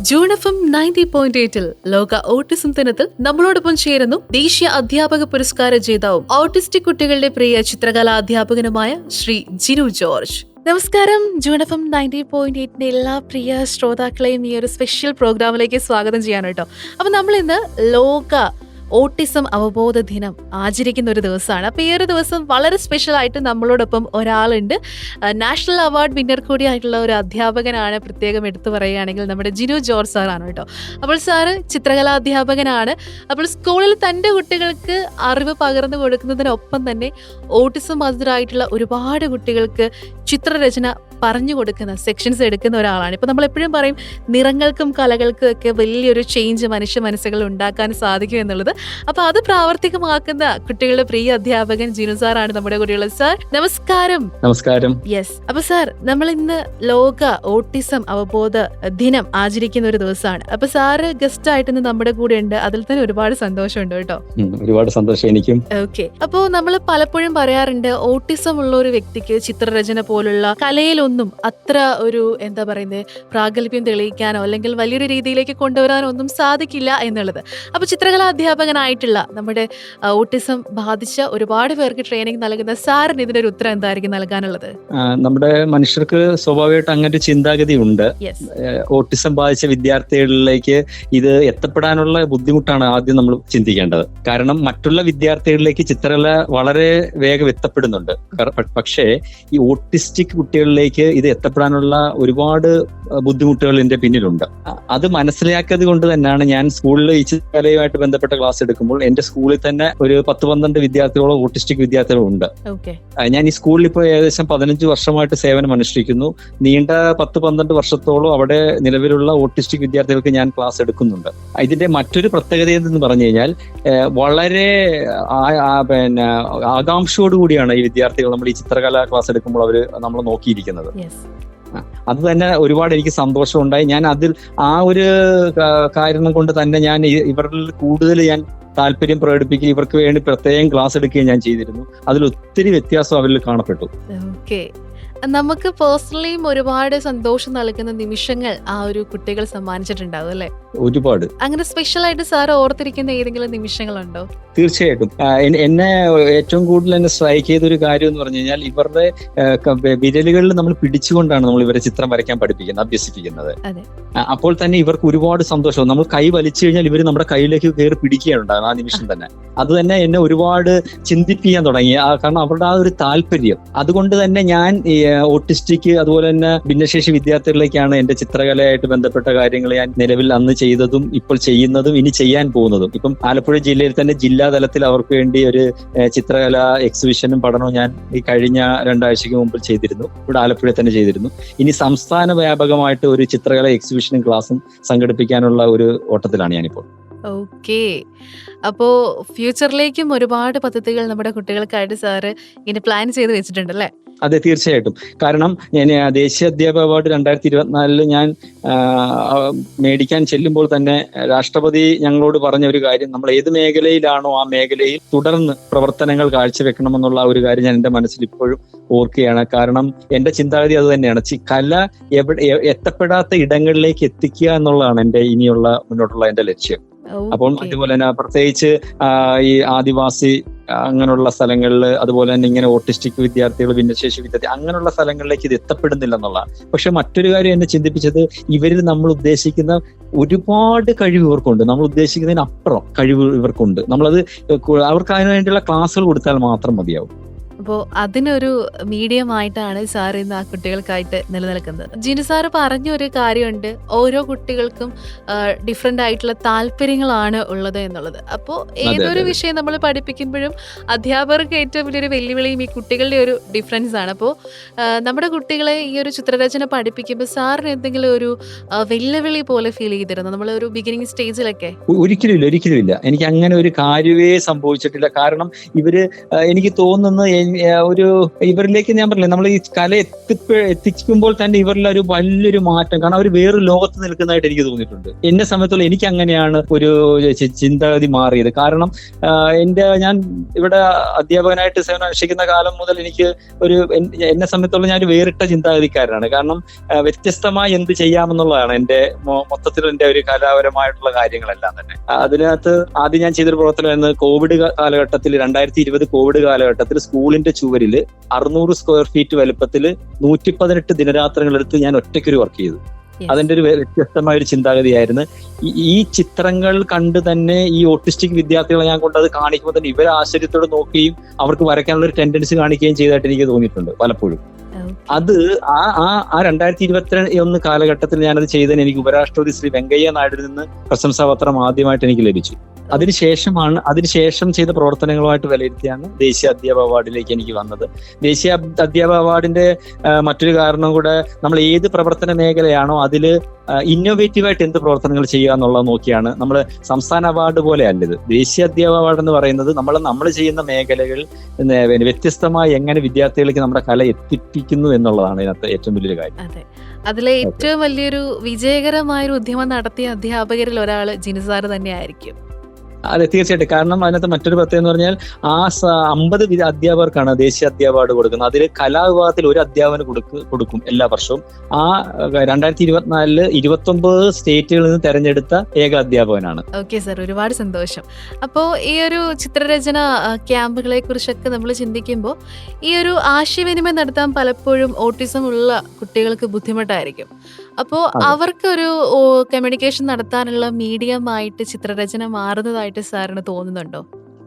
June FM 90.8 ലോക autism ദിനത്തിൽ നമ്മളോടൊപ്പം ചേരുന്നു ദേശീയ അധ്യാപക പുരസ്കാര ജേതാവും ഓട്ടിസ്റ്റിക് കുട്ടികളുടെ പ്രിയ ചിത്രകലാ അധ്യാപകനുമായ ശ്രീ ജിനു ജോർജ്. നമസ്കാരം. ജൂൺ FM 90.8 എല്ലാ പ്രിയ ശ്രോതാക്കളെയും ഈ ഒരു സ്പെഷ്യൽ പ്രോഗ്രാമിലേക്ക് സ്വാഗതം ചെയ്യാൻ കേട്ടോ. അപ്പൊ നമ്മൾ ഇന്ന് ലോക ഓട്ടിസം അവബോധ ദിനം ആചരിക്കുന്ന ഒരു ദിവസമാണ്. അപ്പോൾ ഈ ഒരു ദിവസം വളരെ സ്പെഷ്യൽ ആയിട്ട് നമ്മളോടൊപ്പം ഒരാളുണ്ട്. നാഷണൽ അവാർഡ് വിന്നർ കൂടിയായിട്ടുള്ള ഒരു അധ്യാപകനാണ്. പ്രത്യേകം എടുത്തു പറയുകയാണെങ്കിൽ നമ്മുടെ ജിനു ജോർജ് സാറാണ് കേട്ടോ. അപ്പോൾ സാറ് ചിത്രകലാ അധ്യാപകനാണ്. അപ്പോൾ സ്കൂളിൽ തൻ്റെ കുട്ടികൾക്ക് അറിവ് പകർന്നു കൊടുക്കുന്നതിനൊപ്പം തന്നെ ഓട്ടിസം ബാധിതരായിട്ടുള്ള ഒരുപാട് കുട്ടികൾക്ക് ചിത്രരചന പറഞ്ഞു കൊടുക്കുന്ന സെക്ഷൻസ് എടുക്കുന്ന ഒരാളാണ്. ഇപ്പം നമ്മൾ എപ്പോഴും പറയും നിറങ്ങൾക്കും കലകൾക്കും ഒക്കെ വലിയൊരു ചേഞ്ച് മനുഷ്യ മനസ്സുകൾ ഉണ്ടാക്കാൻ സാധിക്കും എന്നുള്ളത്. അപ്പൊ അത് പ്രാവർത്തികമാക്കുന്ന കുട്ടികളുടെ പ്രിയ അധ്യാപകൻ ജിനു സാറാണ് നമ്മുടെ കൂടെയുള്ളത്. സാർ നമസ്കാരം. നമസ്കാരം. യെസ്. അപ്പൊ സാർ നമ്മൾ ഇന്ന് ലോക ഓട്ടിസം അവബോധ ദിനം ആചരിക്കുന്ന ഒരു ദിവസമാണ്. അപ്പൊ സാറ് ഗസ്റ്റ് ആയിട്ട് ഇന്ന് നമ്മുടെ കൂടെ ഉണ്ട്. അതിൽ തന്നെ ഒരുപാട് സന്തോഷമുണ്ട് കേട്ടോ. ഒരുപാട് സന്തോഷം എനിക്കും. ഓക്കെ. അപ്പോൾ നമ്മൾ പലപ്പോഴും പറയാറുണ്ട് ഓട്ടിസം ഉള്ള ഒരു വ്യക്തിക്ക് ചിത്രരചന പോലുള്ള കലയിലൊന്നും അത്ര ഒരു എന്താ പറയുന്നത് പ്രാഗൽഭ്യം തെളിയിക്കാനോ അല്ലെങ്കിൽ വലിയൊരു രീതിയിലേക്ക് കൊണ്ടുവരാനോ ഒന്നും സാധിക്കില്ല എന്നുള്ളത്. അപ്പൊ ചിത്രകലാ അധ്യാപകനായിട്ടുള്ള നമ്മുടെ ഓട്ടിസം ബാധിച്ച ഒരുപാട് പേർക്ക് ട്രെയിനിങ് നൽകുന്ന സാറിന് ഇതിനൊരു ഉത്തരം എന്തായിരിക്കും നൽകാനുള്ളത്? നമ്മുടെ മനുഷ്യർക്ക് സ്വാഭാവികമായിട്ട് അങ്ങനെ ഒരു ചിന്താഗതി ഉണ്ട്. ഓട്ടിസം ബാധിച്ച വിദ്യാർത്ഥികളിലേക്ക് ഇത് എത്തപ്പെടാനുള്ള ബുദ്ധിമുട്ടാണ് ആദ്യം നമ്മൾ ചിന്തിക്കേണ്ടത്. കാരണം മറ്റുള്ള വിദ്യാർത്ഥികളിലേക്ക് ചിത്രകല വളരെ വേഗം എത്തപ്പെടുന്നുണ്ട്. പക്ഷേ ഈ ഓട്ടിസ്റ്റിക് കുട്ടികളിലേക്ക് ഇത് എത്തപ്പെടാനുള്ള ഒരുപാട് ബുദ്ധിമുട്ടുകൾ ഇതിന്റെ പിന്നിലുണ്ട്. അത് മനസ്സിലാക്കിയത് കൊണ്ട് തന്നെയാണ് ഞാൻ സ്കൂളിൽ ഈ ചിത്രകലയുമായിട്ട് ബന്ധപ്പെട്ട ക്ലാസ് എടുക്കുമ്പോൾ എന്റെ സ്കൂളിൽ തന്നെ ഒരു 10-12 വിദ്യാർത്ഥികളോ ഓട്ടിസ്റ്റിക് വിദ്യാർത്ഥികളുണ്ട്. ഞാൻ ഈ സ്കൂളിൽ ഇപ്പോൾ ഏകദേശം 15 വർഷമായിട്ട് സേവനം അനുഷ്ഠിക്കുന്നു. നീണ്ട 10-12 വർഷത്തോളം അവിടെ നിലവിലുള്ള ഓട്ടിസ്റ്റിക് വിദ്യാർത്ഥികൾക്ക് ഞാൻ ക്ലാസ് എടുക്കുന്നുണ്ട്. ഇതിന്റെ മറ്റൊരു പ്രത്യേകത എന്ന് പറഞ്ഞു കഴിഞ്ഞാൽ വളരെ ആകാംക്ഷയോടുകൂടിയാണ് ഈ വിദ്യാർത്ഥികൾ നമ്മൾ ഈ ചിത്രകല ക്ലാസ് എടുക്കുമ്പോൾ അവർ നമ്മൾ നോക്കിയിരിക്കുന്നത്. അത് തന്നെ ഒരുപാട് എനിക്ക് സന്തോഷമുണ്ടായി. ഞാൻ അതിൽ ആ ഒരു കാരണം കൊണ്ട് തന്നെ ഞാൻ ഇവരിൽ കൂടുതൽ ഞാൻ താല്പര്യം പ്രകടിപ്പിക്കുകയും ഇവർക്ക് വേണ്ടി പ്രത്യേകം ക്ലാസ് എടുക്കുകയും ഞാൻ ചെയ്തിരുന്നു. അതിൽ ഒത്തിരി വ്യത്യാസം അവരിൽ കാണപ്പെട്ടു. നമുക്ക് പേഴ്സണലിയും ഒരുപാട് സന്തോഷം നൽകുന്ന നിമിഷങ്ങൾ ആ ഒരു കുട്ടികൾ സമ്മാനിച്ചിട്ടുണ്ടാവും അല്ലെ? ഒരുപാട്. അങ്ങനെ സ്പെഷ്യൽ ആയിട്ട് സാർ ഓർത്തിരിക്കുന്ന ഏതെങ്കിലും നിമിഷങ്ങളുണ്ടോ? തീർച്ചയായിട്ടും. എന്നെ ഏറ്റവും കൂടുതൽ എന്നെ സ്ട്രൈക്ക് ചെയ്ത ഒരു കാര്യം എന്ന് പറഞ്ഞു കഴിഞ്ഞാൽ ഇവരുടെ വിരലുകളിൽ നമ്മൾ പിടിച്ചുകൊണ്ടാണ് നമ്മൾ ഇവരെ ചിത്രം വരയ്ക്കാൻ പഠിപ്പിക്കുന്നത്, അഭ്യസിപ്പിക്കുന്നത്. അപ്പോൾ തന്നെ ഇവർക്ക് ഒരുപാട് സന്തോഷവും. നമ്മൾ കൈ വലിച്ചു കഴിഞ്ഞാൽ ഇവർ നമ്മുടെ കയ്യിലേക്ക് കയറി പിടിക്കുകയുണ്ടാകും ആ നിമിഷം തന്നെ. അത് തന്നെ എന്നെ ഒരുപാട് ചിന്തിപ്പിക്കാൻ തുടങ്ങി. കാരണം അവരുടെ ആ ഒരു താല്പര്യം. അതുകൊണ്ട് തന്നെ ഞാൻ ഓട്ടിസ്റ്റിക് അതുപോലെ തന്നെ ഭിന്നശേഷി വിദ്യാർത്ഥികളിലേക്കാണ് എന്റെ ചിത്രകലയായിട്ട് ബന്ധപ്പെട്ട കാര്യങ്ങൾ ഞാൻ നിലവിൽ അന്ന് ചെയ്തതും ഇപ്പോൾ ചെയ്യുന്നതും ഇനി ചെയ്യാൻ പോകുന്നതും. ഇപ്പം ആലപ്പുഴ ജില്ലയിൽ തന്നെ ജില്ലാതലത്തിൽ അവർക്ക് വേണ്ടി ഒരു ചിത്രകല എക്സിബിഷനും പഠനവും ഞാൻ ഈ കഴിഞ്ഞ 2 ആഴ്ചയ്ക്ക് മുമ്പ് ചെയ്തിരുന്നു. ഇവിടെ ആലപ്പുഴ തന്നെ ചെയ്തിരുന്നു. ഇനി സംസ്ഥാന വ്യാപകമായിട്ട് ഒരു ചിത്രകല എക്സിബിഷനും ക്ലാസും സംഘടിപ്പിക്കാനുള്ള ഒരു ഓട്ടത്തിലാണ് ഞാനിപ്പോൾ. ഓക്കെ. അപ്പോ ഫ്യൂച്ചറിലേക്കും ഒരുപാട് പദ്ധതികൾ നമ്മുടെ കുട്ടികൾക്കായിട്ട് സാറ് ഇങ്ങനെ പ്ലാൻ ചെയ്ത് വെച്ചിട്ടുണ്ടല്ലേ? അതെ, തീർച്ചയായിട്ടും. കാരണം ഞാൻ ദേശീയ അധ്യാപക അവാർഡ് 2024 ഞാൻ മേടിക്കാൻ ചെല്ലുമ്പോൾ തന്നെ രാഷ്ട്രപതി ഞങ്ങളോട് പറഞ്ഞ ഒരു കാര്യം, നമ്മൾ ഏത് മേഖലയിലാണോ ആ മേഖലയിൽ തുടർന്ന് പ്രവർത്തനങ്ങൾ കാഴ്ചവെക്കണമെന്നുള്ള ഒരു കാര്യം ഞാൻ എന്റെ മനസ്സിൽ ഇപ്പോഴും ഓർക്കുകയാണ്. കാരണം എന്റെ ചിന്താഗതി അത് തന്നെയാണ്. കല എത്തപ്പെടാത്ത ഇടങ്ങളിലേക്ക് എത്തിക്കുക എന്നുള്ളതാണ് എന്റെ ഇനിയുള്ള മുന്നോട്ടുള്ള എന്റെ ലക്ഷ്യം. അപ്പം അതുപോലെ തന്നെ പ്രത്യേകിച്ച് ഈ ആദിവാസി അങ്ങനെയുള്ള സ്ഥലങ്ങളിൽ, അതുപോലെ തന്നെ ഇങ്ങനെ ഓട്ടിസ്റ്റിക് വിദ്യാർത്ഥികൾ, ഭിന്നശേഷി വിദ്യാർത്ഥി അങ്ങനെയുള്ള സ്ഥലങ്ങളിലേക്ക് ഇത് എത്തപ്പെടുന്നില്ല എന്നുള്ളതാണ്. പക്ഷെ മറ്റൊരു കാര്യം എന്നെ ചിന്തിപ്പിച്ചത്, ഇവരിൽ നമ്മൾ ഉദ്ദേശിക്കുന്ന ഒരുപാട് കഴിവ് ഇവർക്കുണ്ട്. നമ്മൾ ഉദ്ദേശിക്കുന്നതിനപ്പുറം കഴിവ് ഇവർക്കുണ്ട്. നമ്മളത് അവർക്ക് അതിനു വേണ്ടിയുള്ള ക്ലാസ്സുകൾ കൊടുത്താൽ മാത്രം മതിയാവും. അപ്പോൾ അതിനൊരു മീഡിയം ആയിട്ടാണ് സാർ ഇന്ന് ആ കുട്ടികൾക്കായിട്ട് നിലനിൽക്കുന്നത്. ജിനു സാറ് പറഞ്ഞൊരു കാര്യമുണ്ട്, ഓരോ കുട്ടികൾക്കും ഡിഫറെൻ്റ് ആയിട്ടുള്ള താല്പര്യങ്ങളാണ് ഉള്ളത് എന്നുള്ളത്. അപ്പോൾ ഏതൊരു വിഷയം നമ്മൾ പഠിപ്പിക്കുമ്പോഴും അധ്യാപകർക്ക് ഏറ്റവും വലിയൊരു വെല്ലുവിളിയും ഈ കുട്ടികളുടെ ഒരു ഡിഫറൻസ് ആണ്. അപ്പോൾ നമ്മുടെ കുട്ടികളെ ഈ ഒരു ചിത്രരചന പഠിപ്പിക്കുമ്പോൾ സാറിന് എന്തെങ്കിലും ഒരു വെല്ലുവിളി പോലെ ഫീൽ ചെയ്തിരുന്നു നമ്മൾ ഒരു ബിഗിനിങ് സ്റ്റേജിലൊക്കെ? ഒരിക്കലും ഇല്ല. എനിക്ക് അങ്ങനെ ഒരു കാര്യമേ സംഭവിച്ചിട്ടില്ല. കാരണം ഇവര് എനിക്ക് തോന്നുന്നത് ഒരു ഇവരിലേക്ക് ഞാൻ പറഞ്ഞില്ലേ, നമ്മൾ ഈ കല എത്തിക്കുമ്പോൾ തന്നെ ഇവരിൽ ഒരു വലിയൊരു മാറ്റം, കാരണം അവർ വേറൊരു ലോകത്ത് നിൽക്കുന്നതായിട്ട് എനിക്ക് തോന്നിയിട്ടുണ്ട്. എന്നെ സംബന്ധിച്ചുള്ള എനിക്ക് അങ്ങനെയാണ് ഒരു ചിന്താഗതി മാറിയത്. കാരണം ഞാൻ ഇവിടെ അധ്യാപകനായിട്ട് സേവനം അനുഷ്ഠിക്കുന്ന കാലം മുതൽ എനിക്ക് എന്നെ സംബന്ധിച്ചുള്ള ഞാൻ വേറിട്ട ചിന്താഗതിക്കാരനാണ്. കാരണം വ്യത്യസ്തമായി എന്ത് ചെയ്യാമെന്നുള്ളതാണ് എന്റെ മൊത്തത്തിൽ എന്റെ ഒരു കലാപരമായിട്ടുള്ള കാര്യങ്ങളെല്ലാം തന്നെ. അതിനകത്ത് ആദ്യം ഞാൻ ചെയ്തൊരു പ്രവർത്തനം കോവിഡ് കാലഘട്ടത്തിൽ 2020 കോവിഡ് കാലഘട്ടത്തിൽ സ്കൂളിന്റെ ചുവരില് 600 സ്ക്വയർ ഫീറ്റ് വലുപ്പത്തിൽ 118 ദിനരാത്രങ്ങളെടുത്ത് ഞാൻ ഒറ്റയ്ക്കൊരു വർക്ക് ചെയ്തു. അതിന്റെ ഒരു വ്യത്യസ്തമായ ഒരു ചിന്താഗതിയായിരുന്നു. ഈ ചിത്രങ്ങൾ കണ്ട് തന്നെ ഈ ഓട്ടിസ്റ്റിക് വിദ്യാർത്ഥികളെ ഞാൻ കൊണ്ടത് കാണിക്കുമ്പോൾ തന്നെ ഇവരെ ആശ്ചര്യത്തോടെ നോക്കുകയും അവർക്ക് വരയ്ക്കാനുള്ള ഒരു ടെൻഡൻസി കാണിക്കുകയും ചെയ്തതായിട്ട് എനിക്ക് തോന്നിയിട്ടുണ്ട് പലപ്പോഴും. അത് ആ 2021 കാലഘട്ടത്തിൽ ഞാനത് ചെയ്തതിന് എനിക്ക് ഉപരാഷ്ട്രപതി ശ്രീ വെങ്കയ്യ നായിഡുവിൽ നിന്ന് പ്രശംസാപത്രം ആദ്യമായിട്ട് എനിക്ക് ലഭിച്ചു. അതിനുശേഷം ചെയ്ത പ്രവർത്തനങ്ങളുമായിട്ട് വിലയിരുത്തിയാണ് ദേശീയ അധ്യാപക അവാർഡിലേക്ക് എനിക്ക് വന്നത്. ദേശീയ അധ്യാപക അവാർഡിന്റെ മറ്റൊരു കാരണം കൂടെ, നമ്മൾ ഏത് പ്രവർത്തന മേഖലയാണോ അതിൽ ഇന്നോവേറ്റീവായിട്ട് എന്ത് പ്രവർത്തനങ്ങൾ ചെയ്യുക എന്നുള്ളത് നോക്കിയാണ്. നമ്മൾ സംസ്ഥാന അവാർഡ് പോലെ അല്ലത്. ദേശീയ അധ്യാപക അവാർഡ് എന്ന് പറയുന്നത് നമ്മൾ ചെയ്യുന്ന മേഖലകൾ വ്യത്യസ്തമായി എങ്ങനെ വിദ്യാർത്ഥികളിലേക്ക് നമ്മുടെ കല എത്തിപ്പിക്കുന്നു എന്നുള്ളതാണ് ഇതിനകത്ത് ഏറ്റവും വലിയൊരു കാര്യം. അതെ, അതിലെ ഏറ്റവും വലിയൊരു വിജയകരമായൊരു ഉദ്യമം നടത്തിയ അധ്യാപകരിൽ ഒരാൾ ജിനു സാറ് തന്നെ ആയിരിക്കും. അതെ, തീർച്ചയായിട്ടും. കാരണം അതിനകത്ത് മറ്റൊരു പ്രത്യേകത എന്ന് പറഞ്ഞാൽ 50 അധ്യാപകർക്കാണ് ദേശീയ അധ്യാപക അവാർഡ് കൊടുക്കുന്നത്. അതിൽ കലാവിഭാഗത്തിൽ ഒരു അധ്യാപകന് കൊടുക്കും എല്ലാ വർഷവും. 2024 29 സ്റ്റേറ്റുകളിൽ നിന്ന് തെരഞ്ഞെടുത്ത ഏക അധ്യാപകനാണ്. ഓക്കെ സാർ, ഒരുപാട് സന്തോഷം. അപ്പോൾ ഈ ഒരു ചിത്രരചന ക്യാമ്പുകളെ കുറിച്ചൊക്കെ നമ്മൾ ചിന്തിക്കുമ്പോൾ ഈ ഒരു ആശയവിനിമയം നടത്താൻ പലപ്പോഴും ഓട്ടിസം ഉള്ള കുട്ടികൾക്ക് ബുദ്ധിമുട്ടായിരിക്കും. അപ്പോൾ അവർക്കൊരു കമ്മ്യൂണിക്കേഷൻ നടത്താനുള്ള മീഡിയമായിട്ട് ചിത്രരചന മാറുന്നതായിട്ട് സാറിന് തോന്നുന്നുണ്ടോ?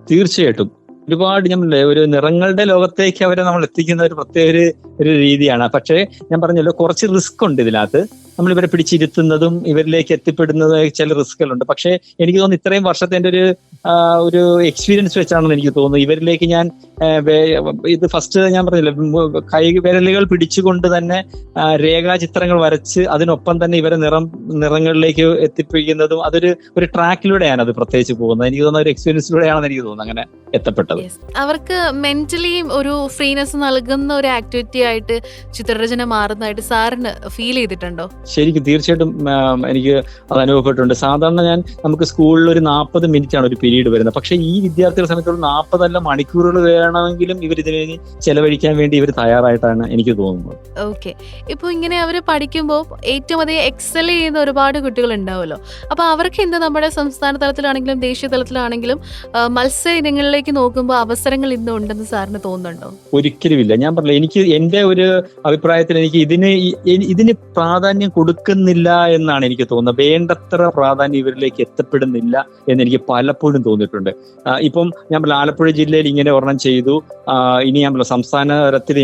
തീർച്ചയായിട്ടും. ഒരുപാട് ഒരു നിറങ്ങളുടെ ലോകത്തേക്ക് അവരെ നമ്മൾ എത്തിക്കുന്ന ഒരു പ്രത്യേക ഒരു രീതിയാണ്. പക്ഷേ ഞാൻ പറഞ്ഞല്ലോ, കുറച്ച് റിസ്ക് ഉണ്ട് ഇതിനകത്ത്. നമ്മൾ ഇവരെ പിടിച്ചിരുത്തുന്നതും ഇവരിലേക്ക് എത്തിപ്പെടുന്നതും ചില റിസ്കുകളുണ്ട്. പക്ഷേ എനിക്ക് തോന്നുന്നു ഇത്രയും വർഷത്തെ എൻ്റെ ഒരു എക്സ്പീരിയൻസ് വെച്ചാണെന്ന് എനിക്ക് തോന്നുന്നു ഇവരിലേക്ക് ഞാൻ ഇത് ഫസ്റ്റ് ഞാൻ പറഞ്ഞില്ല, വിരലുകൾ പിടിച്ചുകൊണ്ട് തന്നെ രേഖാചിത്രങ്ങൾ വരച്ച് അതിനൊപ്പം തന്നെ ഇവരെ നിറങ്ങളിലേക്ക് എത്തിപ്പിക്കുന്നതും ഒരു ട്രാക്കിലൂടെയാണ് അത് പ്രത്യേകിച്ച് പോകുന്നത്. എനിക്ക് തോന്നുന്ന ഒരു എക്സ്പീരിയൻസിലൂടെയാണെന്ന് എനിക്ക് തോന്നുന്നു അങ്ങനെ എത്തപ്പെട്ടത്. അവർക്ക് മെന്റലിയും ഒരു ഫ്രീനെസ് നൽകുന്ന ഒരു ആക്ടിവിറ്റി ആയിട്ട് ചിത്രരചന മാറുന്നതായിട്ട് സാറിന് ഫീൽ ചെയ്തിട്ടുണ്ടോ? ശരിക്കും തീർച്ചയായിട്ടും എനിക്ക് അത് അനുഭവപ്പെട്ടിട്ടുണ്ട്. സാധാരണ നമുക്ക് സ്കൂളിൽ ഒരു 40 മിനിറ്റ് ആണ് ഒരു പീരീഡ് വരുന്നത്. പക്ഷെ ഈ വിദ്യാർത്ഥികളെ സംബന്ധിച്ചിടത്തോളം 40 മണിക്കൂറുകൾ വേണമെങ്കിലും ഇതിന് ചെലവഴിക്കാൻ വേണ്ടി ഇവർ തയ്യാറായിട്ടാണ് എനിക്ക് തോന്നുന്നത്. ഓക്കെ, ഇപ്പൊ ഇങ്ങനെ അവർ പഠിക്കുമ്പോൾ ഏറ്റവും അധികം എക്സൽ ചെയ്യുന്ന ഒരുപാട് കുട്ടികൾ ഉണ്ടാവുമല്ലോ. അപ്പൊ അവർക്ക് ഇന്ന് നമ്മുടെ സംസ്ഥാന തലത്തിലാണെങ്കിലും ദേശീയ തലത്തിലാണെങ്കിലും മത്സര ഇനങ്ങളിലേക്ക് നോക്കുമ്പോൾ അവസരങ്ങൾ ഇന്ന് ഉണ്ടെന്ന് സാറിന് തോന്നുന്നുണ്ടോ? ഒരിക്കലുമില്ല. ഞാൻ പറഞ്ഞില്ല, എനിക്ക് എന്റെ ഒരു അഭിപ്രായത്തിൽ എനിക്ക് ഇതിന് പ്രാധാന്യം കൊടുക്കുന്നില്ല എന്നാണ് എനിക്ക് തോന്നുന്നത്. വേണ്ടത്ര പ്രാധാന്യം ഇവരിലേക്ക് എത്തപ്പെടുന്നില്ല എന്ന് എനിക്ക് പലപ്പോഴും തോന്നിയിട്ടുണ്ട്. ഇപ്പം ഞാൻ ആലപ്പുഴ ജില്ലയിൽ ഇങ്ങനെ ഒരെണ്ണം ചെയ്തു. ഇനി ഞാൻ സംസ്ഥാന തലത്തിൽ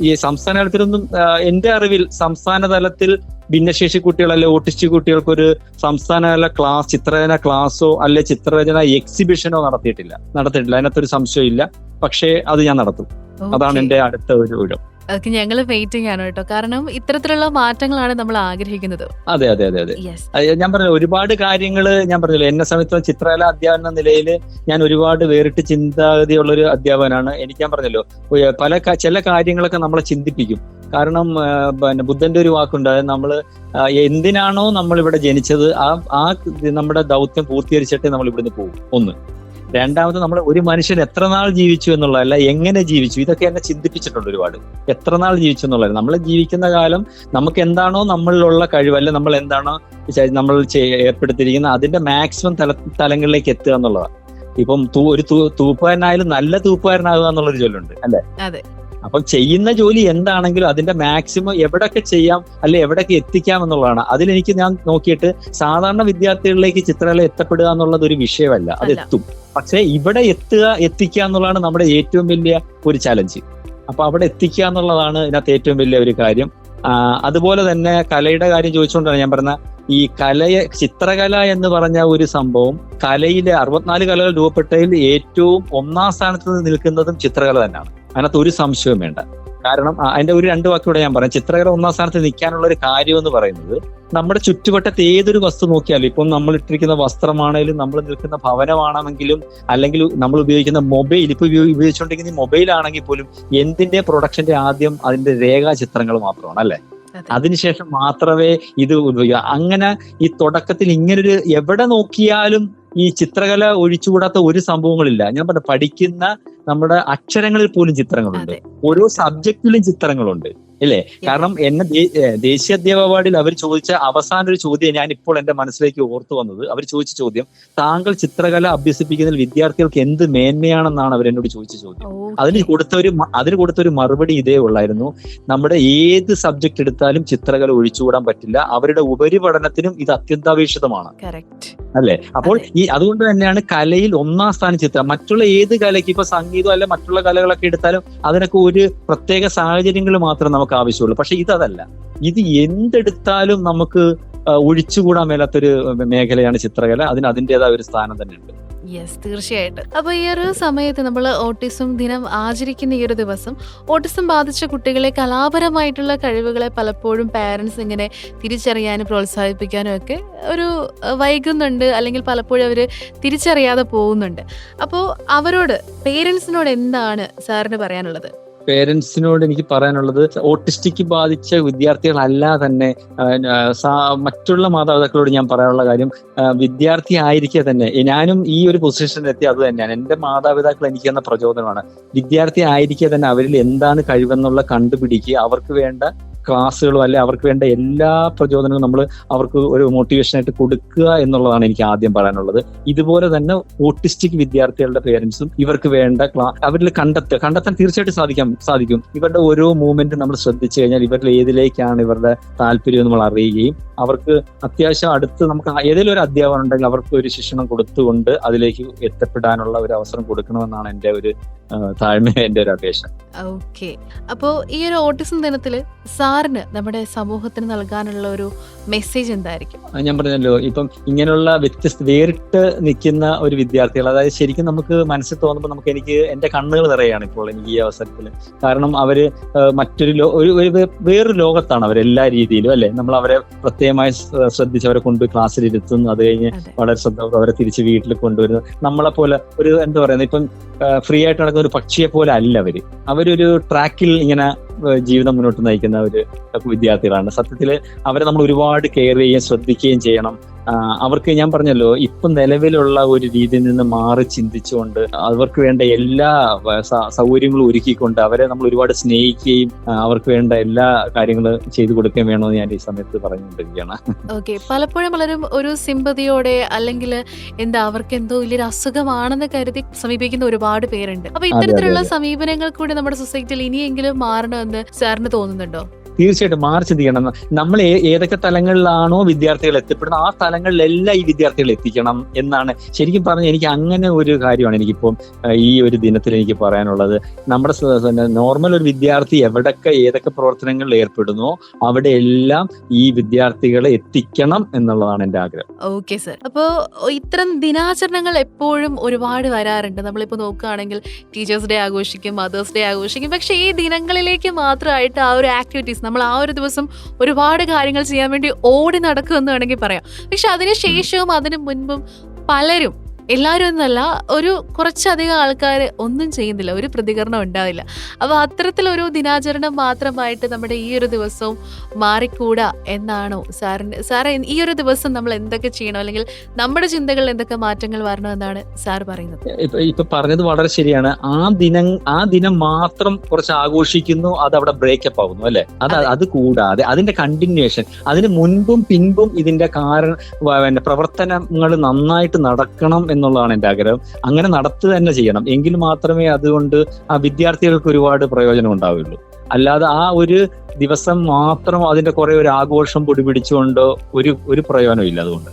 ഈ സംസ്ഥാന തലത്തിലൊന്നും എന്റെ അറിവിൽ സംസ്ഥാന തലത്തിൽ ഭിന്നശേഷി കുട്ടികൾ അല്ലെ ഓട്ടിസ്റ്റിക് കുട്ടികൾക്കൊരു സംസ്ഥാനതല ചിത്രരചന ക്ലാസ്സോ അല്ലെ ചിത്രരചന എക്സിബിഷനോ നടത്തിയിട്ടില്ല. അതിനകത്തൊരു സംശയമില്ല. പക്ഷേ അത് ഞാൻ നടത്തും. അതാണ് എന്റെ അടുത്ത ഒരു ഊഴം. ഞങ്ങൾ വെയിറ്റിംഗ് ആണ് കേട്ടോ, കാരണം ഇത്തരത്തിലുള്ള മാറ്റങ്ങളാണ് നമ്മൾ ആഗ്രഹിക്കുന്നത്. അതെ അതെ അതെ അതെ ഞാൻ പറഞ്ഞില്ല, ഒരുപാട് കാര്യങ്ങൾ ഞാൻ പറഞ്ഞില്ല. എന്നെ സംബന്ധിച്ചുള്ള ചിത്രകല അധ്യാപന എന്ന നിലയിൽ ഞാൻ ഒരുപാട് വേറിട്ട് ചിന്താഗതിയുള്ള ഒരു അധ്യാപകനാണ്. എനിക്ക് ഞാൻ പറഞ്ഞല്ലോ, ചില കാര്യങ്ങളൊക്കെ നമ്മളെ ചിന്തിപ്പിക്കും. കാരണം ബുദ്ധന്റെ ഒരു വാക്കുണ്ട്, നമ്മൾ എന്തിനാണോ നമ്മൾ ഇവിടെ ജനിച്ചത് ആ നമ്മുടെ ദൗത്യം പൂർത്തീകരിച്ചിട്ട് നമ്മൾ ഇവിടുന്ന് പോകും. ഒന്ന്. രണ്ടാമത്, നമ്മൾ ഒരു മനുഷ്യൻ എത്ര നാൾ ജീവിച്ചു എന്നുള്ളതല്ല, എങ്ങനെ ജീവിച്ചു. ഇതൊക്കെ എന്നെ ചിന്തിപ്പിച്ചിട്ടുണ്ട് ഒരുപാട്. എത്ര നാൾ ജീവിച്ചു എന്നുള്ളത്, നമ്മൾ ജീവിക്കുന്ന കാലം നമുക്ക് എന്താണോ നമ്മളിലുള്ള കഴിവ്, അല്ലെ നമ്മൾ എന്താണോ നമ്മൾ ഏർപ്പെടുത്തിയിരിക്കുന്ന അതിന്റെ മാക്സിമം തലങ്ങളിലേക്ക് എത്തുക എന്നുള്ളതാണ്. ഇപ്പം ഒരു തൂപ്പുകാരനായാലും നല്ല തൂപ്പുകാരനാകുക എന്നുള്ളൊരു ചൊല്ലുണ്ട്, അല്ലെ? അപ്പം ചെയ്യുന്ന ജോലി എന്താണെങ്കിലും അതിന്റെ മാക്സിമം എവിടൊക്കെ ചെയ്യാം, അല്ലെ എവിടൊക്കെ എത്തിക്കാം എന്നുള്ളതാണ്. അതിലെനിക്ക് ഞാൻ നോക്കിയിട്ട് സാധാരണ വിദ്യാർത്ഥികളിലേക്ക് ചിത്രകല എത്തപ്പെടുക എന്നുള്ളത് ഒരു വിഷയമല്ല, അത് എത്തും. പക്ഷെ ഇവിടെ എത്തിക്കുക എന്നുള്ളതാണ് നമ്മുടെ ഏറ്റവും വലിയ ഒരു ചലഞ്ച്. അപ്പൊ അവിടെ എത്തിക്കുക എന്നുള്ളതാണ് ഇതിനകത്ത് ഏറ്റവും വലിയ ഒരു കാര്യം. അതുപോലെ തന്നെ കലയുടെ കാര്യം ചോദിച്ചുകൊണ്ടാണ് ഞാൻ പറഞ്ഞ ഈ ചിത്രകല എന്ന് പറഞ്ഞ ഒരു സംഭവം കലയിലെ 64 കലകൾ രൂപപ്പെട്ടതിൽ ഏറ്റവും ഒന്നാം സ്ഥാനത്ത് നിൽക്കുന്നതും ചിത്രകല തന്നെയാണ്. അതിനകത്ത് ഒരു സംശയവും വേണ്ട. കാരണം അതിന്റെ 2 വാക്കൂടെ ഞാൻ പറയാം. ചിത്രകല ഒന്നാം സ്ഥാനത്ത് നിൽക്കാനുള്ള ഒരു കാര്യം എന്ന് പറയുന്നത് നമ്മുടെ ചുറ്റുവട്ടത്ത് ഏതൊരു വസ്തു നോക്കിയാലും, ഇപ്പം നമ്മൾ ഇട്ടിരിക്കുന്ന വസ്ത്രമാണെങ്കിലും, നമ്മൾ നിൽക്കുന്ന ഭവനമാണെങ്കിലും, അല്ലെങ്കിൽ നമ്മൾ ഉപയോഗിക്കുന്ന മൊബൈൽ, ഇപ്പൊ ഉപയോഗിച്ചുകൊണ്ടിരിക്കുന്ന മൊബൈൽ ആണെങ്കിൽ പോലും എന്തിന്റെ പ്രൊഡക്ഷന്റെ ആദ്യം അതിന്റെ രേഖാചിത്രങ്ങൾ മാത്രമാണ് അല്ലെ. അതിനുശേഷം മാത്രമേ ഇത് ഉപയോഗിക്കുക. അങ്ങനെ ഈ തുടക്കത്തിൽ ഇങ്ങനൊരു എവിടെ നോക്കിയാലും ഈ ചിത്രകല ഒഴിച്ചുകൂടാത്ത ഒരു സംഭവങ്ങളില്ല. ഞാൻ പറഞ്ഞ പഠിക്കുന്ന നമ്മുടെ അക്ഷരങ്ങളിൽ പോലും ചിത്രങ്ങളുണ്ട്, ഓരോ സബ്ജക്റ്റിലും ചിത്രങ്ങളുണ്ട് ഇല്ലേ. കാരണം എന്നെ ദേശീയ അധ്യാപക അവാർഡിൽ അവർ ചോദിച്ച അവസാന ഒരു ചോദ്യം ഞാൻ ഇപ്പോൾ എന്റെ മനസ്സിലേക്ക് ഓർത്തു വന്നത്. അവർ ചോദിച്ച ചോദ്യം, താങ്കൾ ചിത്രകല അഭ്യസിപ്പിക്കുന്നതിൽ വിദ്യാർത്ഥികൾക്ക് എന്ത് മേന്മയാണെന്നാണ് അവരെന്നോട് ചോദിച്ച ചോദ്യം. അതിന് കൊടുത്തൊരു മറുപടി ഇതേ ഉള്ളായിരുന്നു, നമ്മുടെ ഏത് സബ്ജക്ട് എടുത്താലും ചിത്രകല ഒഴിച്ചുകൂടാൻ പറ്റില്ല, അവരുടെ ഉപരിപഠനത്തിനും ഇത് അത്യന്താപേക്ഷിതമാണ് അല്ലെ. അപ്പോൾ അതുകൊണ്ട് തന്നെയാണ് കലയിൽ ഒന്നാം സ്ഥാനം ചിത്രം. മറ്റുള്ള ഏത് കലയ്ക്ക്, ഇപ്പൊ സംഗീതം അല്ലെ മറ്റുള്ള കലകളൊക്കെ എടുത്താലും അതിനൊക്കെ ഒരു പ്രത്യേക സാഹചര്യങ്ങൾ മാത്രം നമുക്ക് ആവശ്യമുള്ളൂ. പക്ഷെ ഇതല്ല, ഇത് എന്തെടുത്താലും നമുക്ക് ഒഴിച്ചുകൂടാൻ മേലാത്തൊരു മേഖലയാണ് ചിത്രകല. അതിൻ്റെതായ ഒരു സ്ഥാനം തന്നെയുണ്ട്. യെസ്, തീർച്ചയായിട്ടും. അപ്പൊ ഈ ഒരു സമയത്ത് നമ്മൾ ഓട്ടിസം ദിനം ആചരിക്കുന്ന ഈ ഒരു ദിവസം ഓട്ടിസം ബാധിച്ച കുട്ടികളെ കലാപരമായിട്ടുള്ള കഴിവുകളെ പലപ്പോഴും പാരന്റ്സ് ഇങ്ങനെ തിരിച്ചറിയാനും പ്രോത്സാഹിപ്പിക്കാനും ഒക്കെ ഒരു വൈകുന്നുണ്ട്, അല്ലെങ്കിൽ പലപ്പോഴും അവർ തിരിച്ചറിയാതെ പോകുന്നുണ്ട്. അപ്പോൾ അവരോട്, പേരൻസിനോട് എന്താണ് സാറിന് പറയാനുള്ളത്? പേരൻസിനോട് എനിക്ക് പറയാനുള്ളത്, ഓട്ടിസ്റ്റിക് ബാധിച്ച വിദ്യാർത്ഥികളല്ല തന്നെ മറ്റുള്ള മാതാപിതാക്കളോട് ഞാൻ പറയാനുള്ള കാര്യം, വിദ്യാർത്ഥി ആയിരിക്കെ തന്നെ, ഞാനും ഈ ഒരു പൊസിഷനിൽ എത്തി അത് തന്നെയാണ്. എന്റെ മാതാപിതാക്കൾ എനിക്ക് തന്ന പ്രചോദനമാണ്. വിദ്യാർത്ഥി ആയിരിക്കെ തന്നെ അവരിൽ എന്താണ് കഴിവെന്നുള്ള കണ്ടുപിടിക്കുക, അവർക്ക് വേണ്ട ക്ലാസ്സുകളും അല്ലെ അവർക്ക് വേണ്ട എല്ലാ പ്രചോദനവും നമ്മൾ അവർക്ക് ഒരു മോട്ടിവേഷനായിട്ട് കൊടുക്കുക എന്നുള്ളതാണ് എനിക്ക് ആദ്യം പറയാനുള്ളത്. ഇതുപോലെ തന്നെ ഓട്ടിസ്റ്റിക് വിദ്യാർത്ഥികളുടെ പേരൻസും ഇവർക്ക് വേണ്ട അവരിൽ കണ്ടെത്താൻ തീർച്ചയായിട്ടും സാധിക്കും. ഇവരുടെ ഓരോ മൂവ്മെന്റും നമ്മൾ ശ്രദ്ധിച്ചു കഴിഞ്ഞാൽ ഇവരിൽ ഏതിലേക്കാണ് ഇവരുടെ താല്പര്യം നമ്മൾ അറിയുകയും അവർക്ക് അത്യാവശ്യം അടുത്ത് നമുക്ക് ഏതെങ്കിലും ഒരു അധ്യാപനം ഉണ്ടെങ്കിൽ അവർക്ക് ഒരു ശിക്ഷണം കൊടുത്തുകൊണ്ട് അതിലേക്ക് എത്തപ്പെടാനുള്ള ഒരു അവസരം കൊടുക്കണമെന്നാണ് എൻ്റെ ഒരു താഴ്മ, എൻ്റെ ഒരു അപേക്ഷ. ഓക്കെ. അപ്പോൾ ഈ ഒരു ഓട്ടിസം ദിനത്തില് സാറിന് നമ്മുടെ സമൂഹത്തിന് നൽകാനുള്ള ഒരു മെസ്സേജ് എന്തായിരിക്കും? ഞാൻ പറഞ്ഞല്ലോ, ഇപ്പം ഇങ്ങനെയുള്ള വേറിട്ട് നിൽക്കുന്ന ഒരു വിദ്യാർത്ഥികൾ, അതായത് ശരിക്കും നമുക്ക് മനസ്സിൽ തോന്നുമ്പോൾ എനിക്ക് എന്റെ കണ്ണുകൾ നിറയാണ് ഇപ്പോൾ എനിക്ക് ഈ അവസരത്തിൽ. കാരണം അവര് വേറൊരു ലോകത്താണ് അവരെല്ലാ രീതിയിലും അല്ലെ. നമ്മൾ അവരെ പ്രത്യേകമായി ശ്രദ്ധിച്ച് അവരെ കൊണ്ടുപോയി ക്ലാസ്സിൽ ഇരുത്തുന്നു, അത് കഴിഞ്ഞ് വളരെ ശ്രദ്ധ അവരെ തിരിച്ച് വീട്ടിൽ കൊണ്ടുവരുന്നു. നമ്മളെ പോലെ ഒരു എന്താ പറയുന്നത്, ഇപ്പം ഫ്രീ ആയിട്ട് നടക്കുന്ന ഒരു പക്ഷിയെ പോലെ അല്ല അവരൊരു ട്രാക്കിൽ ഇങ്ങനെ ജീവിതം മുന്നോട്ട് നയിക്കുന്ന ഒരു വിദ്യാർത്ഥികളാണ്. സത്യത്തിൽ അവരെ നമ്മൾ ഒരുപാട് കെയർ ചെയ്യുകയും ശ്രദ്ധിക്കുകയും ചെയ്യണം. അവർക്ക് ഞാൻ പറഞ്ഞല്ലോ, ഇപ്പം നിലവിലുള്ള ഒരു രീതിയിൽ നിന്ന് മാറി ചിന്തിച്ചുകൊണ്ട് അവർക്ക് വേണ്ട എല്ലാ സൗകര്യങ്ങളും ഒരുക്കിക്കൊണ്ട് അവരെ നമ്മൾ ഒരുപാട് സ്നേഹിക്കുകയും അവർക്ക് വേണ്ട എല്ലാ കാര്യങ്ങളും ചെയ്തു കൊടുക്കുകയും വേണമെന്ന് ഞാൻ ഈ സമയത്ത് പറഞ്ഞുകൊണ്ടിരിക്കുകയാണ്. ഓക്കെ. പലപ്പോഴും പലരും ഒരു സിമ്പതിയോടെ, അല്ലെങ്കിൽ അവർക്ക് എന്തോ വലിയൊരു അസുഖമാണെന്ന് കരുതി സമീപിക്കുന്ന ഒരുപാട് പേരുണ്ട്. അപ്പൊ ഇത്തരത്തിലുള്ള സമീപനങ്ങൾ കൂടി നമ്മുടെ സൊസൈറ്റിയിൽ ഇനിയെങ്കിലും മാറണമെന്ന് സാറിന് തോന്നുന്നുണ്ടോ? തീർച്ചയായിട്ടും മാറി ചിന്തിക്കണം. നമ്മൾ ഏതൊക്കെ തലങ്ങളിലാണോ വിദ്യാർത്ഥികൾ എത്തിപ്പെടുന്നത് ആ തലങ്ങളിലെല്ലാം ഈ വിദ്യാർത്ഥികൾ എത്തിക്കണം എന്നാണ് ശരിക്കും പറഞ്ഞാൽ എനിക്ക് അങ്ങനെ ഒരു കാര്യമാണ് എനിക്കിപ്പം ഈ ഒരു ദിനത്തിൽ എനിക്ക് പറയാനുള്ളത്. നമ്മുടെ നോർമൽ ഒരു വിദ്യാർത്ഥി ഏതൊക്കെ പ്രവർത്തനങ്ങളിൽ ഏർപ്പെടുന്നോ അവിടെ എല്ലാം ഈ വിദ്യാർത്ഥികളെ എത്തിക്കണം എന്നുള്ളതാണ് എൻ്റെ ആഗ്രഹം. Okay sir. അപ്പോൾ ഇത്തരം ദിനാചരണങ്ങൾ എപ്പോഴും ഒരുപാട് വരാറുണ്ട്. നമ്മളിപ്പോൾ നോക്കുകയാണെങ്കിൽ ടീച്ചേഴ്സ് ഡേ ആഘോഷിക്കും, മദേഴ്സ് ഡേ ആഘോഷിക്കും. പക്ഷെ ഈ ദിനങ്ങളിലേക്ക് മാത്രമായിട്ട് ആ ഒരു ആക്ടിവിറ്റീസ്, നമ്മൾ ആ ഒരു ദിവസം ഒരുപാട് കാര്യങ്ങൾ ചെയ്യാൻ വേണ്ടി ഓടി നടക്കുമെന്ന് വേണമെങ്കിൽ പറയാം. പക്ഷെ അതിനുശേഷവും അതിനു മുൻപും പലരും, എല്ലാവരും എന്നല്ല, ഒരു കുറച്ചധികം ആൾക്കാർ ഒന്നും ചെയ്യുന്നില്ല, ഒരു പ്രതികരണം ഉണ്ടാവില്ല. അപ്പോൾ അത്തരത്തിലൊരു ദിനാചരണം മാത്രമായിട്ട് നമ്മുടെ ഈ ഒരു ദിവസവും മാറിക്കൂടാ എന്നാണോ സാറ് ഈ ഒരു ദിവസം നമ്മൾ എന്തൊക്കെ ചെയ്യണം, അല്ലെങ്കിൽ നമ്മുടെ ചിന്തകളിൽ എന്തൊക്കെ മാറ്റങ്ങൾ വരണമെന്നാണ് സാർ പറയുന്നത്? ഇപ്പൊ പറഞ്ഞത് വളരെ ശരിയാണ്. ആ ദിനം മാത്രം കുറച്ച് ആഘോഷിക്കുന്നു, അത് അവിടെ ബ്രേക്കപ്പ് ആവുന്നു അല്ലെ. അത് കൂടാതെ അതിന്റെ കണ്ടിന്യൂവേഷൻ, അതിന് മുൻപും പിൻപും ഇതിന്റെ പ്രവർത്തനങ്ങൾ നന്നായിട്ട് നടക്കണം എന്നുള്ളതാണ് എൻ്റെ ആഗ്രഹം. അങ്ങനെ നടത്തുക തന്നെ ചെയ്യണം. എങ്കിൽ മാത്രമേ അതുകൊണ്ട് ആ വിദ്യാർത്ഥികൾക്ക് ഒരുപാട് പ്രയോജനം ഉണ്ടാവുള്ളൂ. അല്ലാതെ ആ ഒരു ദിവസം മാത്രം അതിന്റെ കുറെ ഒരു ആഘോഷം പൊടി പിടിച്ചുകൊണ്ടോ ഒരു പ്രയോജനം ഇല്ല. അതുകൊണ്ട്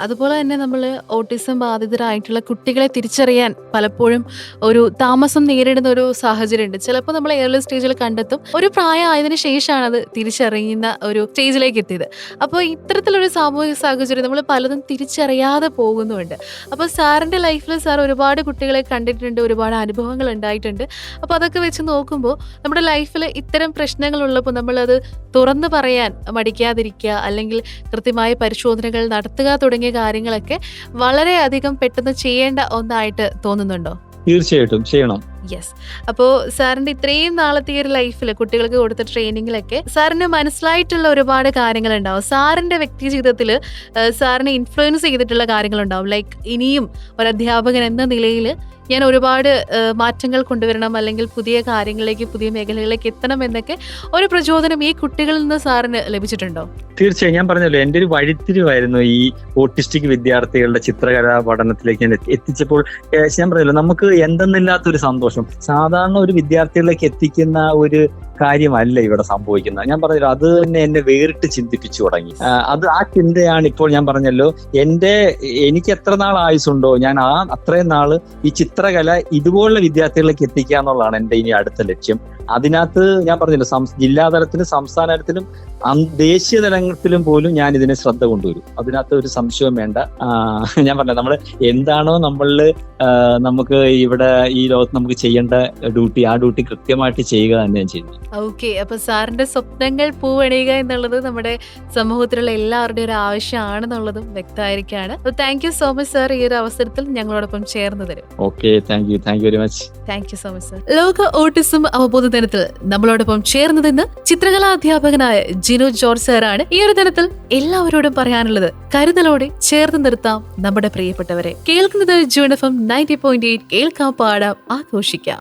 അതുപോലെ തന്നെ നമ്മൾ ഓട്ടിസം ബാധിതരായിട്ടുള്ള കുട്ടികളെ തിരിച്ചറിയാൻ പലപ്പോഴും ഒരു താമസം നേരിടുന്ന ഒരു സാഹചര്യമുണ്ട്. ചിലപ്പോൾ നമ്മൾ ഏർലി സ്റ്റേജിൽ കണ്ടെത്തും, ഒരു പ്രായം ആയതിനു ശേഷമാണ് അത് തിരിച്ചറിയുന്ന ഒരു സ്റ്റേജിലേക്ക് എത്തിയത്. അപ്പോൾ ഇത്തരത്തിലൊരു സാമൂഹിക സാഹചര്യം നമ്മൾ പലതും തിരിച്ചറിയാതെ പോകുന്നുണ്ട്. അപ്പോൾ സാറിൻ്റെ ലൈഫിൽ സാർ ഒരുപാട് കുട്ടികളെ കണ്ടിട്ടുണ്ട്, ഒരുപാട് അനുഭവങ്ങൾ ഉണ്ടായിട്ടുണ്ട്. അപ്പോൾ അതൊക്കെ വെച്ച് നോക്കുമ്പോൾ നമ്മുടെ ലൈഫിൽ ഇത്തരം പ്രശ്നങ്ങളുള്ളപ്പോൾ നമ്മളത് തുറന്നു പറയാൻ മടിക്കാതിരിക്കുക, അല്ലെങ്കിൽ കൃത്യമായ പരിശോധനകൾ നടത്തുക തുടങ്ങിയ കാര്യങ്ങളൊക്കെ വളരെയധികം പെട്ടെന്ന് ചെയ്യേണ്ട ഒന്നായിട്ട് തോന്നുന്നുണ്ടോ? തീർച്ചയായിട്ടും ചെയ്യണം. യെസ്. അപ്പോൾ സാറിന്റെ ഇത്രയും നാളത്തെ ഈ ഒരു ലൈഫിൽ കുട്ടികൾക്ക് കൊടുത്ത ട്രെയിനിങ്ങിലൊക്കെ സാറിന് മനസ്സിലായിട്ടുള്ള ഒരുപാട് കാര്യങ്ങളുണ്ടാവും. സാറിന്റെ വ്യക്തി ജീവിതത്തിൽ സാറിനെ ഇൻഫ്ലുവൻസ് ചെയ്തിട്ടുള്ള കാര്യങ്ങളുണ്ടാവും. ലൈക്ക് ഇനിയും ഒരു അധ്യാപകൻ എന്ന നിലയിൽ ഞാൻ ഒരുപാട് മാറ്റങ്ങൾ കൊണ്ടുവരണം, അല്ലെങ്കിൽ പുതിയ കാര്യങ്ങളിലേക്ക്, പുതിയ മേഖലകളിലേക്ക് എത്തണം എന്നൊക്കെ ഒരു പ്രചോദനം ഈ കുട്ടികളിൽ നിന്ന് സാറിന് ലഭിച്ചിട്ടുണ്ടോ? തീർച്ചയായും. ഞാൻ പറഞ്ഞല്ലോ, എൻ്റെ ഒരു വഴിത്തിരിവായിരുന്നു ഈ ഓട്ടിസ്റ്റിക് വിദ്യാർത്ഥികളുടെ ചിത്രകലാ പഠനത്തിലേക്ക് ഞാൻ എത്തിച്ചപ്പോൾ. ഞാൻ പറഞ്ഞല്ലോ, നമുക്ക് എന്തെന്നില്ലാത്തൊരു സന്തോഷം സാധാരണ ഒരു വിദ്യാർത്ഥികളിലേക്ക് എത്തിക്കുന്ന ഒരു കാര്യമല്ല ഇവിടെ സംഭവിക്കുന്നത്. ഞാൻ പറഞ്ഞല്ലോ, അത് തന്നെ എന്നെ വേറിട്ട് ചിന്തിപ്പിച്ചു തുടങ്ങി. ആ ചിന്തയാണ് ഇപ്പോൾ ഞാൻ പറഞ്ഞല്ലോ, എനിക്ക് എത്ര നാൾ ആയുസുണ്ടോ ഞാൻ അത്രയും നാള് ഈ ചിത്രകല ഇതുപോലുള്ള വിദ്യാർത്ഥികളിലേക്ക് എത്തിക്കുക എന്നുള്ളതാണ് എൻ്റെ ഇനി അടുത്ത ലക്ഷ്യം. അതിനകത്ത് ഞാൻ പറഞ്ഞല്ലോ, ജില്ലാതലത്തിലും സംസ്ഥാന തലത്തിലും ദേശീയ തലത്തിലും പോലും ഞാൻ ഇതിനെ ശ്രദ്ധ കൊണ്ടുവരും. അതിനകത്ത് ഒരു സംശയവും വേണ്ട. ഞാൻ പറഞ്ഞ നമ്മൾ എന്താണോ നമുക്ക് ഇവിടെ ഈ ലോകത്ത് നമുക്ക് ചെയ്യേണ്ട ഡ്യൂട്ടി, ആ ഡ്യൂട്ടി കൃത്യമായിട്ട് ചെയ്യുക തന്നെ ഞാൻ ചെയ്യുന്നു. ഓക്കെ. അപ്പൊ സാറിന്റെ സ്വപ്നങ്ങൾ പൂവണിയുക എന്നുള്ളത് നമ്മുടെ സമൂഹത്തിലുള്ള എല്ലാവരുടെയും ഒരു ആവശ്യമാണെന്നുള്ളതും വ്യക്തമായിരിക്കുകയാണ്. Thank you so much sir, ഈ ഒരു അവസരത്തിൽ ഞങ്ങളോടൊപ്പം ചേർന്ന് തരും. Okay, thank you very much. Thank you so much sir. ലോക ഓട്ടിസം അവബോധ ദിനത്തിൽ നമ്മളോടൊപ്പം ചേർന്നതെന്ന് ചിത്രകലാധ്യാപകനായ ജിനു ജോർജ് സാറാണ്. ഈ ഒരു ദിനത്തിൽ എല്ലാവരോടും പറയാനുള്ളത്, കരുതലോടെ ചേർന്ന് നിർത്താം നമ്മുടെ പ്രിയപ്പെട്ടവരെ. കേൾക്കുന്നത് ജൂൺ FM 90.8, കേൾക്കാം, പാടാം, ആഘോഷിക്കാം.